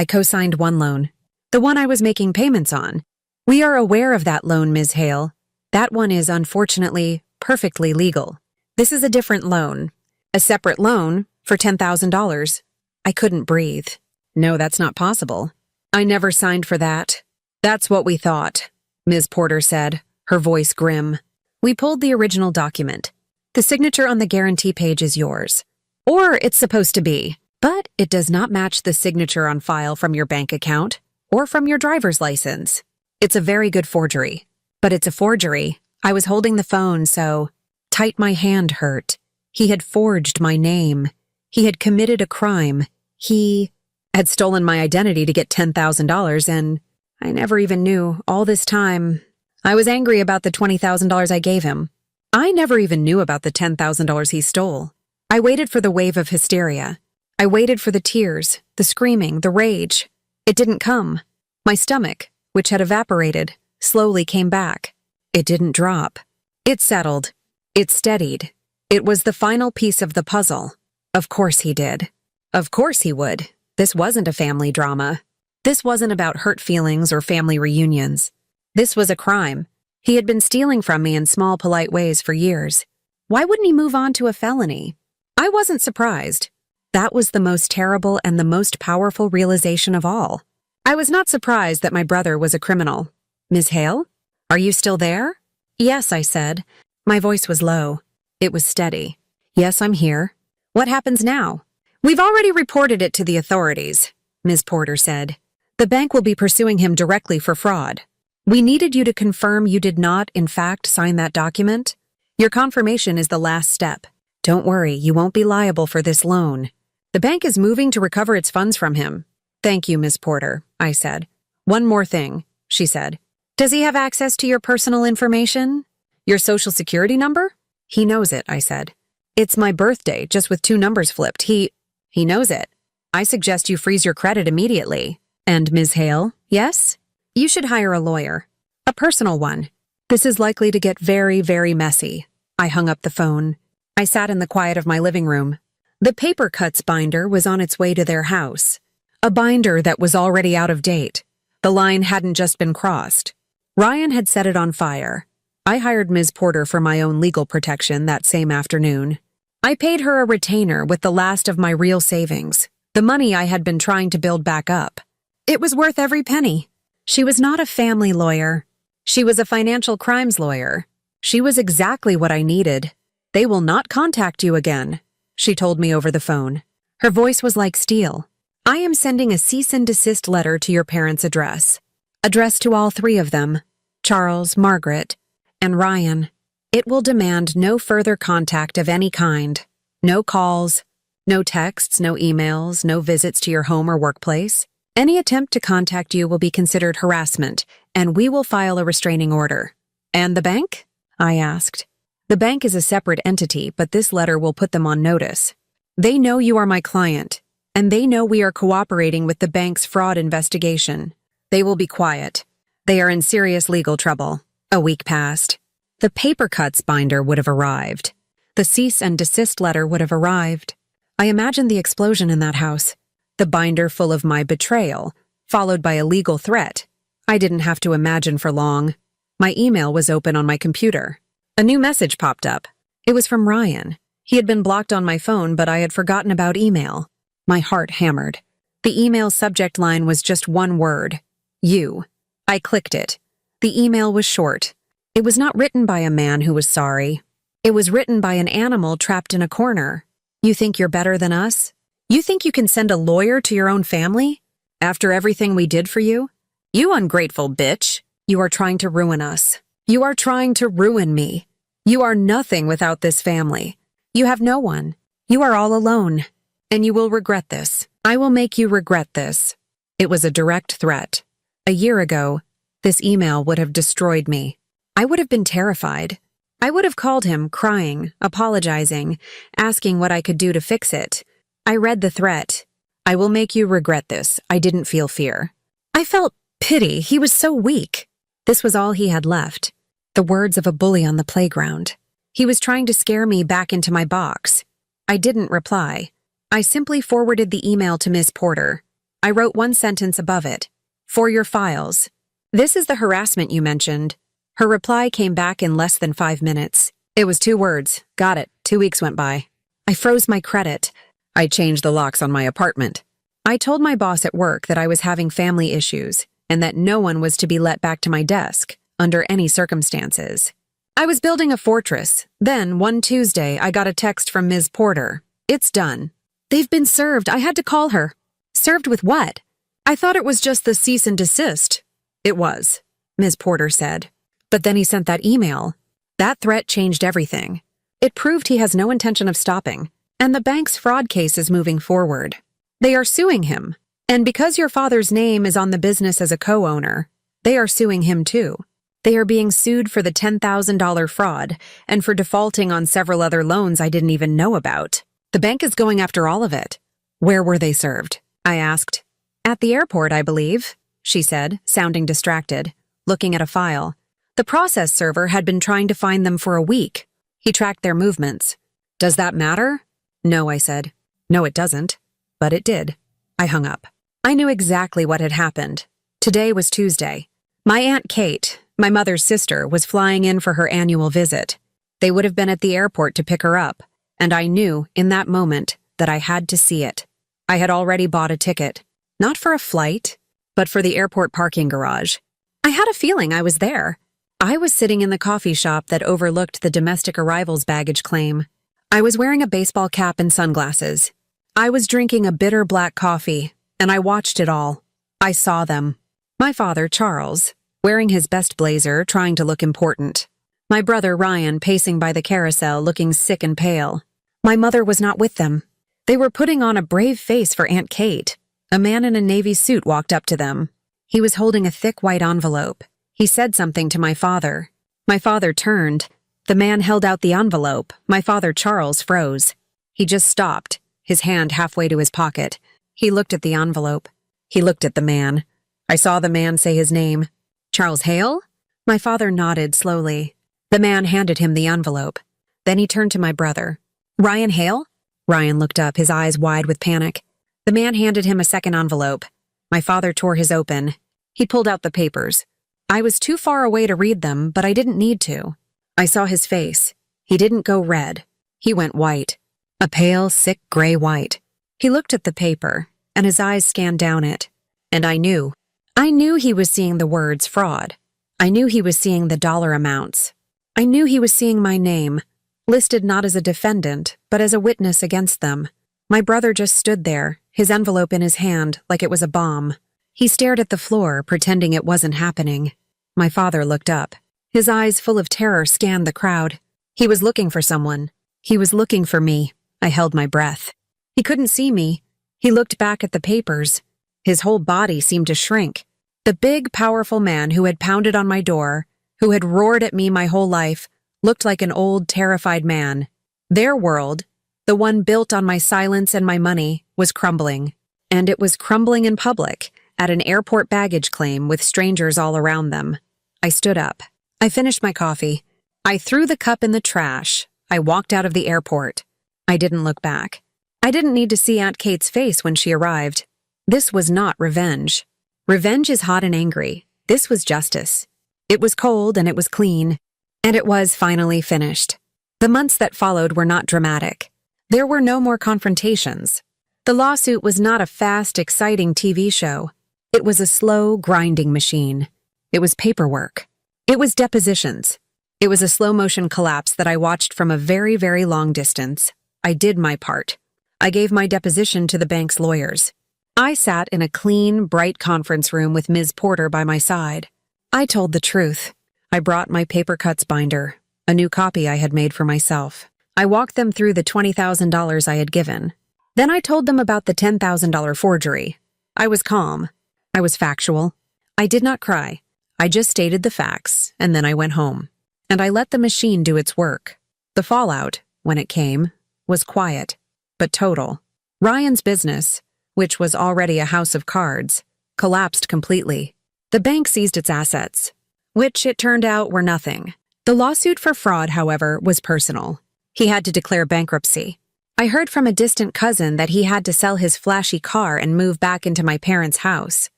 co-signed one loan. The one I was making payments on. We are aware of that loan, Ms. Hale. That one is, unfortunately, perfectly legal. This is a different loan. A separate loan for $10,000. I couldn't breathe. No, that's not possible. I never signed for that. That's what we thought, Ms. Porter said, her voice grim. We pulled the original document. The signature on the guarantee page is yours. Or it's supposed to be. But it does not match the signature on file from your bank account or from your driver's license. It's a very good forgery. But it's a forgery. I was holding the phone, so tight my hand hurt. He had forged my name. He had committed a crime. He had stolen my identity to get $10,000, and I never even knew all this time. I was angry about the $20,000 I gave him. I never even knew about the $10,000 he stole. I waited for the wave of hysteria. I waited for the tears, the screaming, the rage. It didn't come. My stomach, which had evaporated, slowly came back. It didn't drop. It settled. It steadied. It was the final piece of the puzzle. Of course he did. Of course he would. This wasn't a family drama. This wasn't about hurt feelings or family reunions. This was a crime. He had been stealing from me in small, polite ways for years. Why wouldn't he move on to a felony? I wasn't surprised. That was the most terrible and the most powerful realization of all. I was not surprised that my brother was a criminal. Ms. Hale? Are you still there? Yes, I said. My voice was low. It was steady. Yes, I'm here. What happens now? We've already reported it to the authorities, Ms. Porter said. The bank will be pursuing him directly for fraud. We needed you to confirm you did not, in fact, sign that document. Your confirmation is the last step. Don't worry, you won't be liable for this loan. The bank is moving to recover its funds from him. Thank you, Ms. Porter, I said. One more thing, she said. Does he have access to your personal information? Your social security number? He knows it, I said. It's my birthday, just with 2 numbers flipped. He knows it. I suggest you freeze your credit immediately. And Ms. Hale, yes? You should hire a lawyer. A personal one. This is likely to get very, very messy. I hung up the phone. I sat in the quiet of my living room. The paper cuts binder was on its way to their house. A binder that was already out of date. The line hadn't just been crossed. Ryan had set it on fire. I hired Ms. Porter for my own legal protection that same afternoon. I paid her a retainer with the last of my real savings, the money I had been trying to build back up. It was worth every penny. She was not a family lawyer. She was a financial crimes lawyer. She was exactly what I needed. They will not contact you again, she told me over the phone. Her voice was like steel. I am sending a cease and desist letter to your parents' address. Addressed to all 3 of them, Charles, Margaret, and Ryan. It will demand no further contact of any kind. No calls, no texts, no emails, no visits to your home or workplace. Any attempt to contact you will be considered harassment, and we will file a restraining order. And the bank? I asked. The bank is a separate entity, but this letter will put them on notice. They know you are my client, and they know we are cooperating with the bank's fraud investigation. They will be quiet. They are in serious legal trouble. A week passed. The paper cuts binder would have arrived. The cease and desist letter would have arrived. I imagined the explosion in that house. The binder full of my betrayal, followed by a legal threat. I didn't have to imagine for long. My email was open on my computer. A new message popped up. It was from Ryan. He had been blocked on my phone, but I had forgotten about email. My heart hammered. The email subject line was just one word. You. I clicked it. The email was short. It was not written by a man who was sorry. It was written by an animal trapped in a corner. You think you're better than us? You think you can send a lawyer to your own family? After everything we did for you? You ungrateful bitch. You are trying to ruin us. You are trying to ruin me. You are nothing without this family. You have no one. You are all alone. And you will regret this. I will make you regret this. It was a direct threat. A year ago, this email would have destroyed me. I would have been terrified. I would have called him, crying, apologizing, asking what I could do to fix it. I read the threat. I will make you regret this. I didn't feel fear. I felt pity. He was so weak. This was all he had left. The words of a bully on the playground. He was trying to scare me back into my box. I didn't reply. I simply forwarded the email to Ms. Porter. I wrote one sentence above it. For your files. This is the harassment you mentioned. Her reply came back in less than 5 minutes. It was 2 words. Got it. 2 weeks went by. I froze my credit. I changed the locks on my apartment. I told my boss at work that I was having family issues and that no one was to be let back to my desk under any circumstances. I was building a fortress. Then, one Tuesday, I got a text from Ms. Porter. It's done. They've been served. I had to call her. Served with what? I thought it was just the cease and desist. It was, Ms. Porter said. But then he sent that email. That threat changed everything. It proved he has no intention of stopping, and the bank's fraud case is moving forward. They are suing him, and because your father's name is on the business as a co-owner, they are suing him too. They are being sued for the $10,000 fraud and for defaulting on several other loans I didn't even know about. The bank is going after all of it. Where were they served? I asked. At the airport, I believe, she said, sounding distracted, looking at a file. The process server had been trying to find them for a week. He tracked their movements. Does that matter? No, I said. No, it doesn't. But it did. I hung up. I knew exactly what had happened. Today was Tuesday. My Aunt Kate, my mother's sister, was flying in for her annual visit. They would have been at the airport to pick her up, and I knew in that moment that I had to see it. I had already bought a ticket, not for a flight, but for the airport parking garage. I had a feeling I was there. I was sitting in the coffee shop that overlooked the domestic arrivals baggage claim. I was wearing a baseball cap and sunglasses. I was drinking a bitter black coffee, and I watched it all. I saw them. My father, Charles, wearing his best blazer, trying to look important. My brother, Ryan, pacing by the carousel, looking sick and pale. My mother was not with them. They were putting on a brave face for Aunt Kate. A man in a navy suit walked up to them. He was holding a thick white envelope. He said something to my father. My father turned. The man held out the envelope. My father, Charles, froze. He just stopped, his hand halfway to his pocket. He looked at the envelope. He looked at the man. I saw the man say his name. Charles Hale? My father nodded slowly. The man handed him the envelope. Then he turned to my brother. Ryan Hale? Ryan looked up, his eyes wide with panic. The man handed him a second envelope. My father tore his open. He pulled out the papers. I was too far away to read them, but I didn't need to. I saw his face. He didn't go red. He went white. A pale, sick gray white. He looked at the paper, and his eyes scanned down it. And I knew. I knew he was seeing the words fraud. I knew he was seeing the dollar amounts. I knew he was seeing my name, listed not as a defendant, but as a witness against them. My brother just stood there, his envelope in his hand, like it was a bomb. He stared at the floor, pretending it wasn't happening. My father looked up. His eyes full of terror scanned the crowd. He was looking for someone. He was looking for me. I held my breath. He couldn't see me. He looked back at the papers. His whole body seemed to shrink. The big, powerful man who had pounded on my door, who had roared at me my whole life, looked like an old, terrified man. Their world, the one built on my silence and my money, was crumbling. And it was crumbling in public, at an airport baggage claim with strangers all around them. I stood up. I finished my coffee. I threw the cup in the trash. I walked out of the airport. I didn't look back. I didn't need to see Aunt Kate's face when she arrived. This was not revenge. Revenge is hot and angry. This was justice. It was cold and it was clean. And it was finally finished. The months that followed were not dramatic. There were no more confrontations. The lawsuit was not a fast, exciting TV show. It was a slow, grinding machine. It was paperwork. It was depositions. It was a slow-motion collapse that I watched from a very, very long distance. I did my part. I gave my deposition to the bank's lawyers. I sat in a clean, bright conference room with Ms. Porter by my side. I told the truth. I brought my paper cuts binder, a new copy I had made for myself. I walked them through the $20,000 I had given. Then I told them about the $10,000 forgery. I was calm. I was factual. I did not cry. I just stated the facts, and then I went home. And I let the machine do its work. The fallout, when it came, was quiet, but total. Ryan's business, which was already a house of cards, collapsed completely. The bank seized its assets, which it turned out were nothing. The lawsuit for fraud, however, was personal. He had to declare bankruptcy. I heard from a distant cousin that he had to sell his flashy car and move back into my parents' house.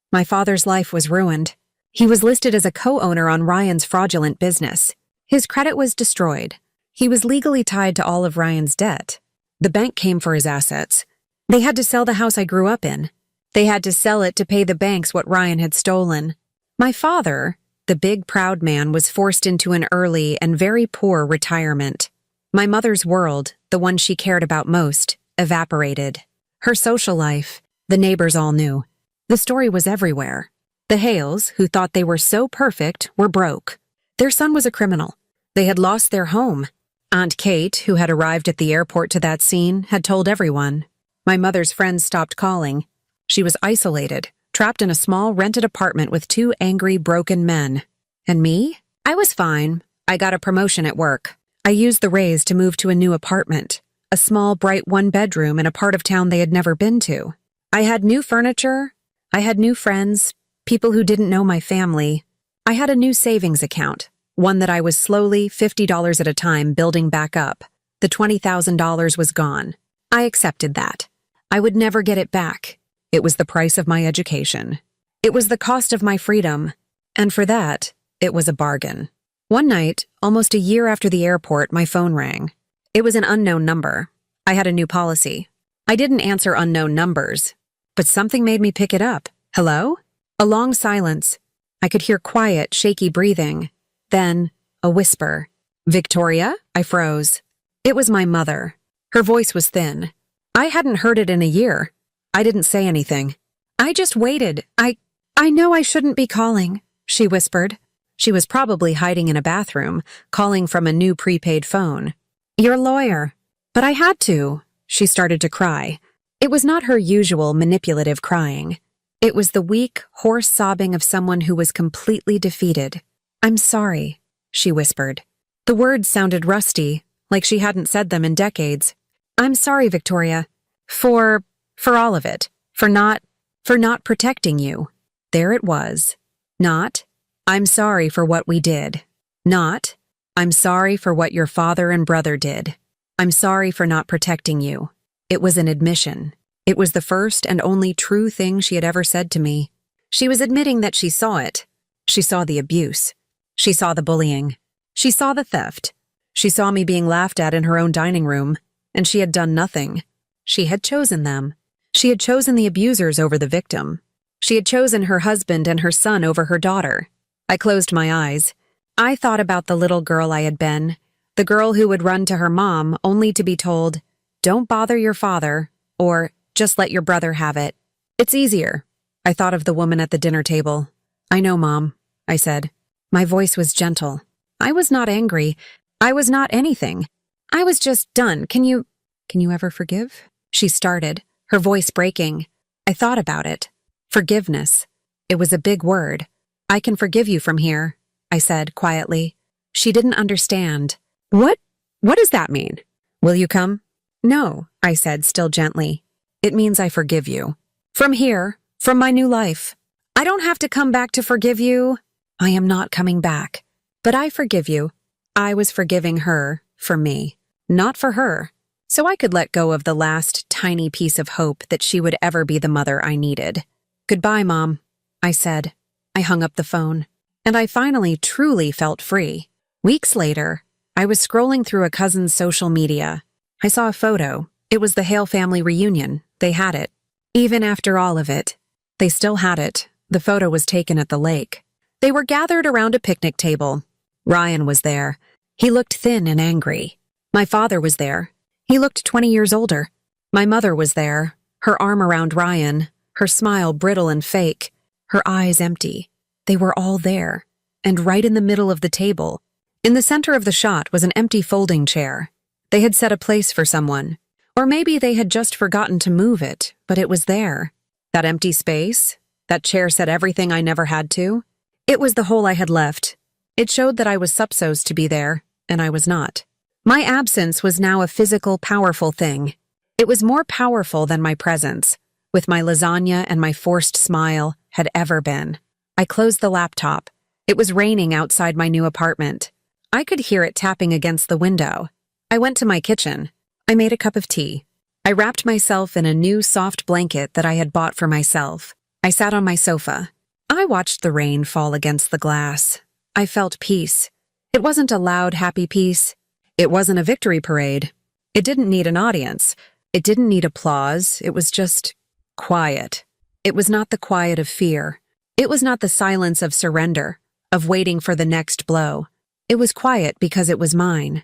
My father's life was ruined. He was listed as a co-owner on Ryan's fraudulent business. His credit was destroyed. He was legally tied to all of Ryan's debt. The bank came for his assets. They had to sell the house I grew up in. They had to sell it to pay the banks what Ryan had stolen. My father, the big proud man, was forced into an early and very poor retirement. My mother's world, the one she cared about most, evaporated. Her social life, the neighbors all knew. The story was everywhere. The Hales, who thought they were so perfect, were broke. Their son was a criminal. They had lost their home. Aunt Kate, who had arrived at the airport to that scene, had told everyone. My mother's friends stopped calling. She was isolated, trapped in a small rented apartment with two angry, broken men. And me? I was fine. I got a promotion at work. I used the raise to move to a new apartment, a small, bright one-bedroom in a part of town they had never been to. I had new furniture. I had new friends, people who didn't know my family. I had a new savings account, one that I was slowly, $50 at a time, building back up. The $20,000 was gone. I accepted that. I would never get it back. It was the price of my education. It was the cost of my freedom. And for that, it was a bargain. One night, almost a year after the airport, my phone rang. It was an unknown number. I had a new policy. I didn't answer unknown numbers, but something made me pick it up. Hello? A long silence. I could hear quiet, shaky breathing. Then, a whisper. Victoria? I froze. It was my mother. Her voice was thin. I hadn't heard it in a year. I didn't say anything. I just waited. I know I shouldn't be calling, she whispered. She was probably hiding in a bathroom, calling from a new prepaid phone. Your lawyer. But I had to. She started to cry. It was not her usual manipulative crying. It was the weak, hoarse sobbing of someone who was completely defeated. I'm sorry, she whispered. The words sounded rusty, like she hadn't said them in decades. I'm sorry, Victoria. For all of it. For not protecting you. There it was. Not, I'm sorry for what we did. Not, I'm sorry for what your father and brother did. I'm sorry for not protecting you. It was an admission. It was the first and only true thing she had ever said to me. She was admitting that she saw it. She saw the abuse. She saw the bullying. She saw the theft. She saw me being laughed at in her own dining room, and she had done nothing. She had chosen them. She had chosen the abusers over the victim. She had chosen her husband and her son over her daughter. I closed my eyes. I thought about the little girl I had been, the girl who would run to her mom only to be told, don't bother your father, or just let your brother have it. It's easier. I thought of the woman at the dinner table. I know, Mom, I said. My voice was gentle. I was not angry. I was not anything. I was just done. Can you ever forgive? She started, her voice breaking. I thought about it. Forgiveness. It was a big word. I can forgive you from here, I said quietly. She didn't understand. What does that mean? Will you come? No, I said still gently. It means I forgive you. From here, from my new life. I don't have to come back to forgive you. I am not coming back. But I forgive you. I was forgiving her for me, not for her. So I could let go of the last tiny piece of hope that she would ever be the mother I needed. Goodbye, Mom, I said. I hung up the phone, and I finally truly felt free. Weeks later, I was scrolling through a cousin's social media. I saw a photo. It was the Hale family reunion. They had it. Even after all of it, they still had it. The photo was taken at the lake. They were gathered around a picnic table. Ryan was there. He looked thin and angry. My father was there. He looked 20 years older. My mother was there, her arm around Ryan, her smile brittle and fake, her eyes empty. They were all there. And right in the middle of the table, in the center of the shot, was an empty folding chair. They had set a place for someone. Or maybe they had just forgotten to move it, but it was there. That empty space, that chair said everything I never had to. It was the hole I had left. It showed that I was supposed to be there, and I was not. My absence was now a physical, powerful thing. It was more powerful than my presence, with my lasagna and my forced smile, had ever been. I closed the laptop. It was raining outside my new apartment. I could hear it tapping against the window. I went to my kitchen. I made a cup of tea. I wrapped myself in a new soft blanket that I had bought for myself. I sat on my sofa. I watched the rain fall against the glass. I felt peace. It wasn't a loud, happy peace. It wasn't a victory parade. It didn't need an audience. It didn't need applause. It was just quiet. It was not the quiet of fear. It was not the silence of surrender, of waiting for the next blow. It was quiet because it was mine.